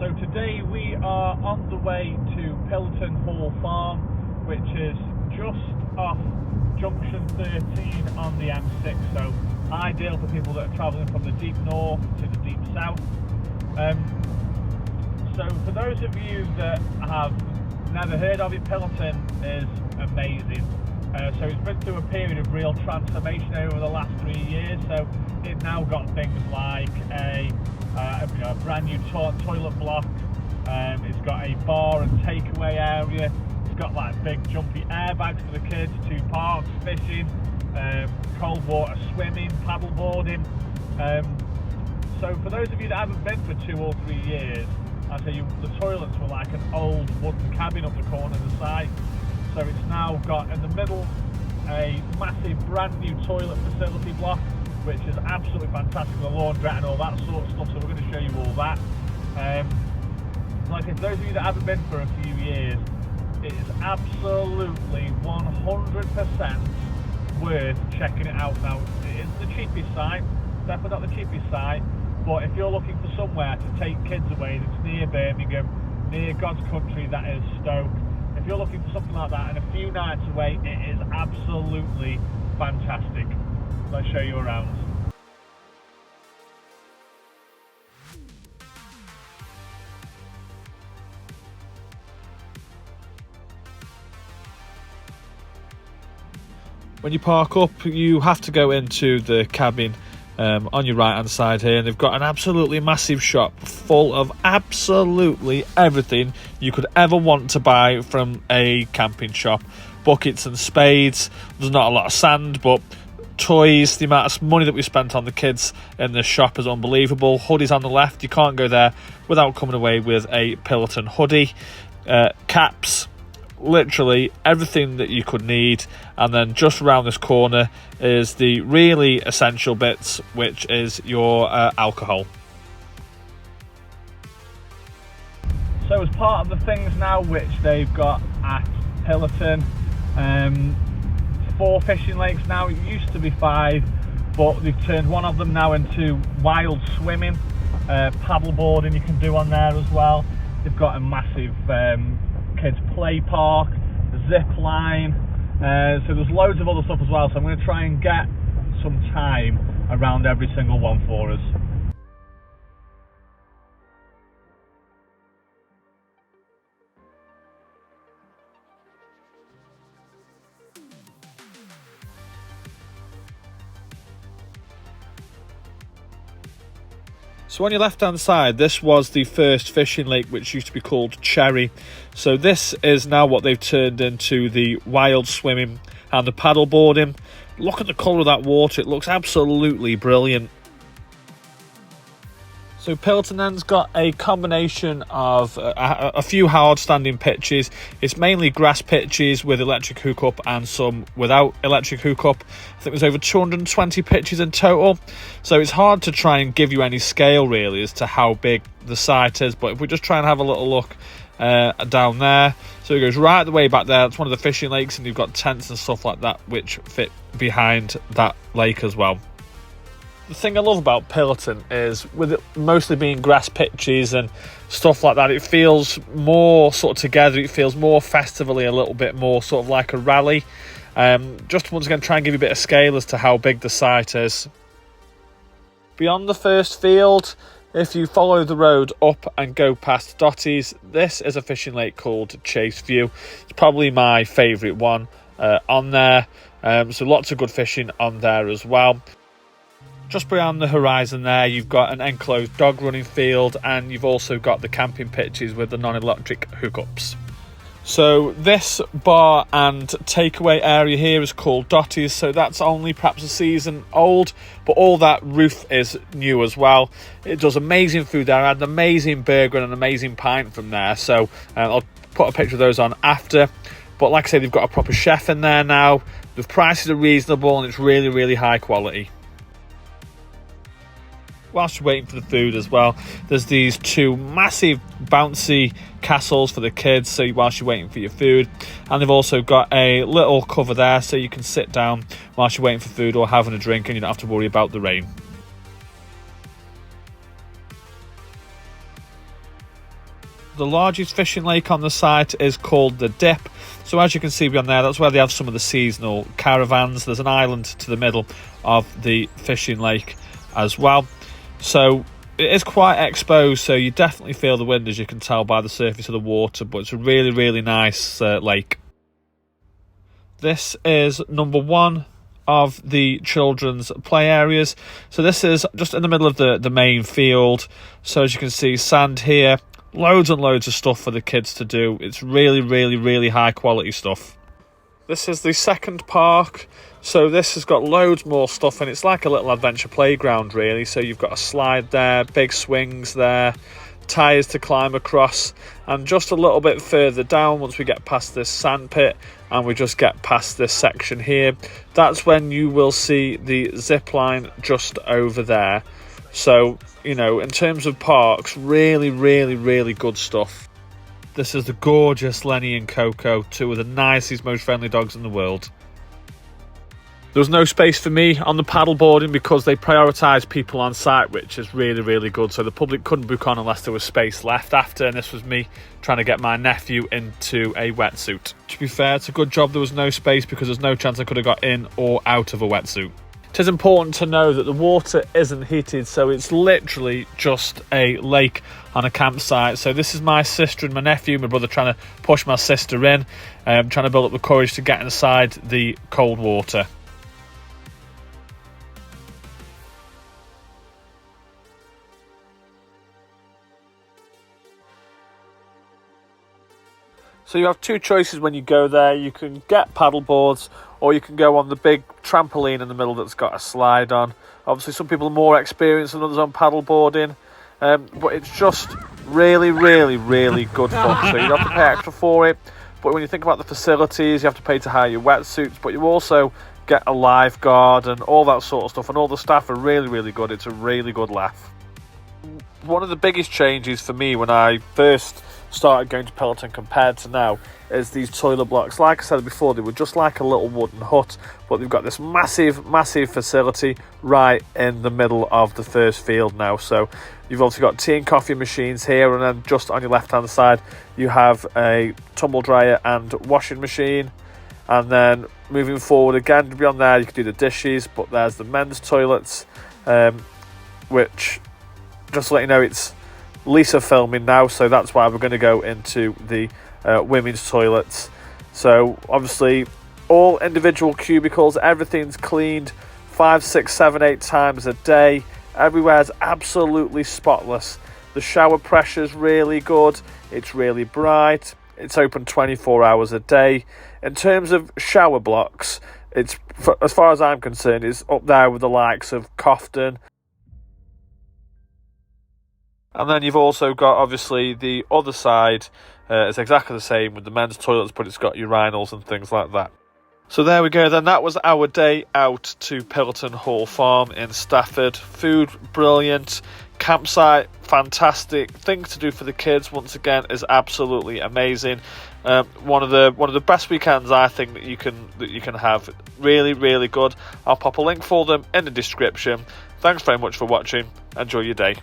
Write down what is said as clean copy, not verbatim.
So today we are on the way to Pillaton Hall Farm, which is just off Junction 13 on the M6, so ideal for people that are travelling from the deep north to the deep south. So for those of you that have never heard of it, Pillaton is amazing. So it's been through a period of real transformation over the last 3 years. So it's now got things like a brand new toilet block. It's got a bar and takeaway area. It's got like big jumpy airbags for the kids, 2 parks, fishing, cold water swimming, paddle boarding. So for those of you that haven't been for 2 or 3 years, I'd say the toilets were like an old wooden cabin up the corner of the site. So it's now got in the middle a massive brand new toilet facility block, which is absolutely fantastic, with a laundrette and all that sort of stuff. So we're going to show you all that. Like I said, for those of you that haven't been for a few years, it is absolutely 100% worth checking it out. Now, it isn't the cheapest site, definitely not the cheapest site, but if you're looking for somewhere to take kids away that's near Birmingham, near God's country, that is Stoke, if you're looking for something like that and a few nights away, it is absolutely fantastic. Let's show you around. When you park up, you have to go into the cabin on your right hand side here, and they've got an absolutely massive shop full of absolutely everything you could ever want to buy from a camping shop. Buckets and spades. There's not a lot of sand, but toys. The amount of money that we spent on the kids in the shop is unbelievable. Hoodies on the left, you can't go there without coming away with a Pillaton hoodie. Caps, literally everything that you could need. And then just around this corner is the really essential bits, which is your alcohol. So as part of the things now which they've got at Pillaton, 4 fishing lakes now. It used to be 5, but they've turned one of them now into wild swimming. Paddle boarding you can do on there as well. They've got a massive kids play park, zip line, so there's loads of other stuff as well. So I'm going to try and get some time around every single one for us. So on your left hand side, this was the first fishing lake, which used to be called Cherry. So this is now what they've turned into the wild swimming and the paddle boarding. Look at the colour of that water, it looks absolutely brilliant. So Pillaton then's got a combination of a few hard standing pitches. It's mainly grass pitches with electric hookup and some without electric hookup. I think there's over 220 pitches in total. So it's hard to try and give you any scale really as to how big the site is. But if we just try and have a little look down there. So it goes right the way back there. It's one of the fishing lakes, and you've got tents and stuff like that which fit behind that lake as well. The thing I love about Pillaton is, with it mostly being grass pitches and stuff like that, it feels more sort of together. It feels more festivally, a little bit more sort of like a rally. Just once again, try and give you a bit of scale as to how big the site is. Beyond the first field, if you follow the road up and go past Dotties, this is a fishing lake called Chase View. It's probably my favourite one on there. So lots of good fishing on there as well. Just beyond the horizon there, you've got an enclosed dog running field, and you've also got the camping pitches with the non-electric hookups. So this bar and takeaway area here is called Dotties, so that's only perhaps a season old, but all that roof is new as well. It does amazing food there. I had an amazing burger and an amazing pint from there, so I'll put a picture of those on after. But like I say, they've got a proper chef in there now. The prices are reasonable and it's really, really high quality. Whilst you're waiting for the food as well, there's these 2 massive bouncy castles for the kids, so whilst you're waiting for your food. And they've also got a little cover there so you can sit down whilst you're waiting for food or having a drink, and you don't have to worry about the rain. The largest fishing lake on the site is called the Dip. So as you can see beyond there, that's where they have some of the seasonal caravans. There's an island to the middle of the fishing lake as well. So it is quite exposed, so you definitely feel the wind, as you can tell by the surface of the water, but it's a really, really nice lake. This is number one of the children's play areas. So this is just in the middle of the main field. So as you can see, sand here, loads and loads of stuff for the kids to do. It's really, really, really high quality stuff. This is the second park. So this has got loads more stuff, and it's like a little adventure playground really. So you've got a slide there, big swings there, tyres to climb across, and just a little bit further down, once we get past this sand pit and we just get past this section here, that's when you will see the zip line just over there. So, you know, in terms of parks, really, really, really good stuff. This is the gorgeous Lenny and Coco, two of the nicest, most friendly dogs in the world. There was no space for me on the paddleboarding because they prioritise people on site, which is really, really good. So the public couldn't book on unless there was space left after, and this was me trying to get my nephew into a wetsuit. To be fair, it's a good job there was no space, because there's no chance I could have got in or out of a wetsuit. It is important to know that the water isn't heated, so it's literally just a lake on a campsite. So this is my sister and my nephew, my brother trying to push my sister in, trying to build up the courage to get inside the cold water. So you have two choices when you go there. You can get paddle boards, or you can go on the big trampoline in the middle that's got a slide on. Obviously some people are more experienced than others on paddle boarding, but it's just really, really, really good fun. So you don't have to pay extra for it, but when you think about the facilities, you have to pay to hire your wetsuits, but you also get a lifeguard and all that sort of stuff, and all the staff are really, really good. It's a really good laugh. One of the biggest changes for me when I first started going to Pillaton compared to now is these toilet blocks. Like I said before, they were just like a little wooden hut, but they've got this massive, massive facility right in the middle of the first field now. So you've also got tea and coffee machines here, and then just on your left hand side you have a tumble dryer and washing machine. And then moving forward again, beyond there you can do the dishes, but there's the men's toilets, which, just to let you know, it's Lisa filming now, so that's why we're going to go into the women's toilets. So obviously all individual cubicles, everything's cleaned 5, 6, 7, 8 times a day. Everywhere's absolutely spotless. The shower pressure's really good, it's really bright, it's open 24 hours a day. In terms of shower blocks, it's, as far as I'm concerned, is up there with the likes of Cofton. And then you've also got, obviously, the other side is exactly the same with the men's toilets, but it's got urinals and things like that. So there we go then, that was our day out to Pillaton Hall Farm in Stafford. Food, brilliant. Campsite, fantastic. Things to do for the kids, once again, is absolutely amazing. One of the best weekends I think that you can have. Really, really good. I'll pop a link for them in the description. Thanks very much for watching. Enjoy your day.